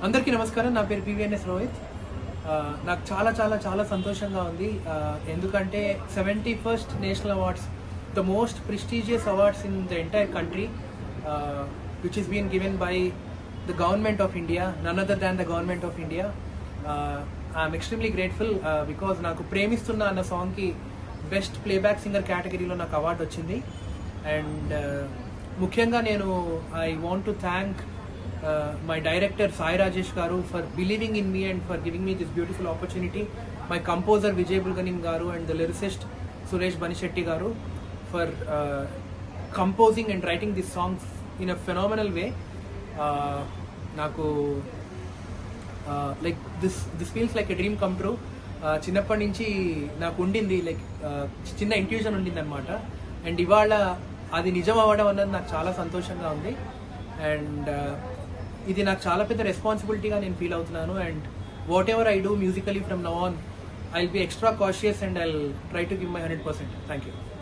అందరికీ నమస్కారం. నా పేరు పివిఎన్ఎస్ రోహిత్. నాకు చాలా చాలా చాలా సంతోషంగా ఉంది. ఎందుకంటే 71st national awards, the most prestigious awards in the entire country, which is been given by the government of India, none other than the government of India. I'm extremely grateful because నాకు ప్రేమిస్తున్న అన్న సాంగ్కి best playback singer కేటగిరీలో నాకు award వచ్చింది. And ముఖ్యంగా నేను I want to thank my director Sai Rajesh garu for believing in me and for giving me this beautiful opportunity, my composer Vijay Bulganim garu and the lyricist Suresh Banishetti garu for composing and writing these songs in a phenomenal way. Naku like this feels like a dream come true. చిన్నప్పటి నుంచి నాకు ఉండింది, like చిన్న intuition ఉండింది అనమాట. And ఇవాళ అది నిజం అవ్వడం అన్నది నాకు చాలా సంతోషంగా ఉంది. అండ్ ఇది నాకు చాలా పెద్ద రెస్పాన్సిబిలిటీగా నేను ఫీల్ అవుతున్నాను. And what ever I do musically from now on, I will be extra cautious and I will try to give my 100%. Thank you.